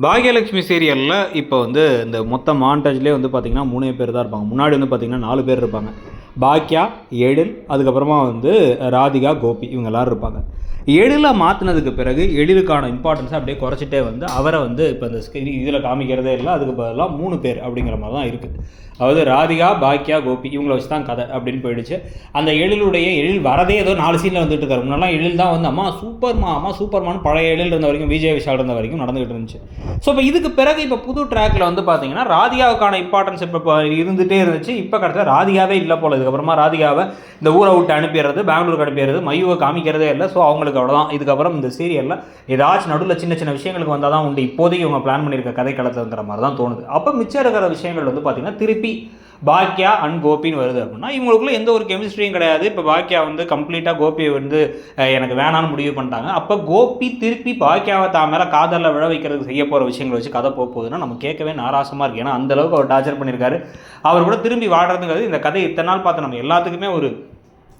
பாக்யலட்சுமி சீரியலில் இப்போ வந்து இந்த மொத்த மாண்டேஜ்லேயே வந்து பார்த்திங்கன்னா 3 பேர் தான் இருப்பாங்க. முன்னாடி வந்து பார்த்திங்கன்னா 4 பேர் இருப்பாங்க. பாக்யா, எழில், அதுக்கப்புறமா வந்து ராதிகா, கோபி இவங்க எல்லோரும் இருப்பாங்க. எழிலை மாற்றினதுக்கு பிறகு எழிலுக்கான இம்பார்ட்டன்ஸை அப்படியே குறைச்சிட்டே வந்து அவரை வந்து இப்போ இந்த இதில் காமிக்கிறதே இல்லை. அதுக்கு பதிலாக 3 பேர் அப்படிங்கிற மாதிரி தான் இருக்குது. அதாவது ராதிகா, பாக்யா, கோபி இவங்களை வச்சு தான் கதை அப்படின்னு போயிடுச்சு. அந்த எழில் வரதே ஏதோ 4 சீனில் வந்துட்டு இருக்காரு. முன்னெல்லாம் எழில் தான் வந்து அம்மா சூப்பர்மான்னு பழைய எழில் இருந்த வரைக்கும், விஜய் விஷால் இருந்த வரைக்கும் நடந்துகிட்டு இருந்துச்சு. ஸோ இப்போ இதுக்கு பிறகு இப்போ புது ட்ராக்கில் வந்து பார்த்தீங்கன்னா ராதிகாவுக்கான இம்பார்ட்டன்ஸ் இப்போ இருந்துகிட்டே இருந்துச்சு. இப்போ கரெக்டாக ராதிகாவே இல்லை போல. இதுக்கப்புறமா ராதிகாவை இந்த ஊரை விட்டு அனுப்பிடுறது, பெங்களூருக்கு அனுப்பிடுறது, மையுவை காமிக்கிறதே இல்லை. ஸோ அவங்களுக்கு அவ்வளோதான். இதுக்கப்புறம் இந்த சீரியலில் ஏதாச்சும் நடுவில் சின்ன சின்ன விஷயங்களுக்கு வந்தால் தான் உண்டு. இப்போதைக்கு இவங்க பிளான் பண்ணியிருக்க கதை களத்துங்கிற மாதிரி தான் தோணுது. அப்போ மிச்சம் இருக்கிற விஷயங்கள் வந்து பார்த்தீங்கன்னா திருப்பி பாக்யா அண்ட் கோபின்னு வருது அப்படின்னா இவங்களுக்குள்ள எந்த ஒரு கெமிஸ்ட்ரியும் கிடையாது. இப்போ பாக்யா வந்து கம்ப்ளீட்டாக கோபியை வந்து எனக்கு வேணான்னு முடிவு பண்ணிட்டாங்க. அப்போ கோபி திருப்பி பாக்யாவை தான் மேலே காதலில் விழ வைக்கிறதுக்கு செய்ய போகிற விஷயங்களை வச்சு கதை போகுதுன்னா நம்ம கேட்கவே நாராசமாக இருக்குது. ஏன்னா அந்தளவுக்கு அவர் டார்ச்சர் பண்ணியிருக்காரு. அவர் கூட திரும்பி வாடுறதுங்கிறது இந்த கதை இத்தனை நாள் பார்த்து நம்ம எல்லாத்துக்குமே ஒரு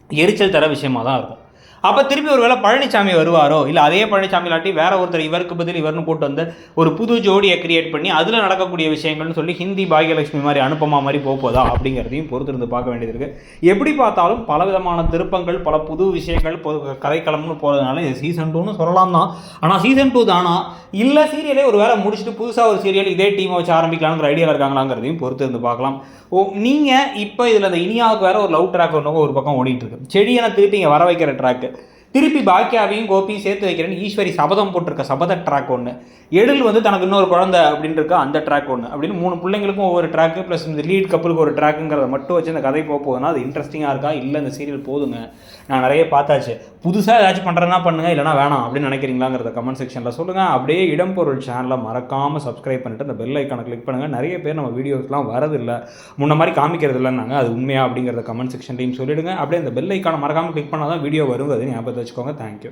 எரிச்சல் தர விஷயமாக தான் இருக்கும். அப்போ திருப்பி ஒரு வேளை பழனிசாமி வருவாரோ, இல்லை அதே பழனிசாமி இல்லாட்டி வேற ஒருத்தர் இவருக்கு பதில் இவர்னு போட்டு வந்து ஒரு புது ஜோடியை கிரியேட் பண்ணி அதில் நடக்கக்கூடிய விஷயங்கள்னு சொல்லி ஹிந்தி பாக்யலட்சுமி மாதிரி அனுப்பமா மாதிரி போதா அப்படிங்கிறதையும் பொறுத்திருந்து பார்க்க வேண்டியது இருக்குது. எப்படி பார்த்தாலும் பலவிதமான திருப்பங்கள், பல புது விஷயங்கள் கதைக்களம்னு போகிறதுனால இது சீசன் 2ன்னு சொல்லலாம் தான். ஆனால் சீசன் 2 தானா இல்லை சீரியலே ஒரு வேளை முடிச்சுட்டு புதுசாக ஒரு சீரியல் இதே டீமை வச்சு ஆரம்பிக்கலாங்கிற ஐடியாவில் இருக்காங்களாங்கிறதையும் பொறுத்திருந்து பார்க்கலாம். நீங்கள் இப்போ இதில் அந்த இனியாவுக்கு வேறு ஒரு லவ் ட்ராக் ஒரு பக்கம் ஓடிட்டு இருக்கு. செடியனை திருப்பி இங்கே வர வைக்கிற ட்ராக்கு, திருப்பி பாக்யாவையும் கோபியும் சேர்த்து வைக்கிறேன்னு ஈஸ்வரி சபதம் போட்டிருக்க சபத ட்ராக் ஒன்று, எழில் வந்து தனக்கு இன்னொரு குழந்தை அப்படின்னு இருக்க அந்த ட்ராக் ஒன்று, அப்படின்னு 3 பிள்ளைங்களுக்கும் ஒவ்வொரு ட்ராக்கு ப்ளஸ் இந்த லீட் கப்பலுக்கு ஒரு ட்ராக்குங்கிறத மட்டும் வச்சு இந்த கதை போகுதுன்னா அது இன்ட்ரெஸ்டிங்காக இருக்கா? இல்லை இந்த சீரியல் போதுங்க, நான் நிறைய பார்த்தாச்சு, புதுசாக ஏதாச்சும் பண்ணுறேன்னா பண்ணுங்கள், இல்லைனா வேணாம் அப்படின்னு நினைக்கிறீங்களாங்கிறத கமெண்ட் செக்ஷனில் சொல்லுங்கள். அப்படியே இடம்பொருள் சேனலை மறக்காமல் சப்ஸ்கிரைப் பண்ணிட்டு அந்த பெல் ஐக்கானை கிளிக் பண்ணுங்கள். நிறைய பேர் நம்ம வீடியோஸ்லாம் வரதில்லை, முன்ன மாதிரி காமிக்கிறது இல்லைன்னாங்க, அது உண்மையாக அப்படிங்கிறத கமெண்ட் செக்ஷன்லையும் சொல்லிவிடுங்க. அப்படியே அந்த பெல் ஐக்கானை மறக்காமல் கிளிக் பண்ணால் தான் வீடியோ வருவது ஞாபகத்தை வச்சுக்கோங்க. தேங்க்யூ.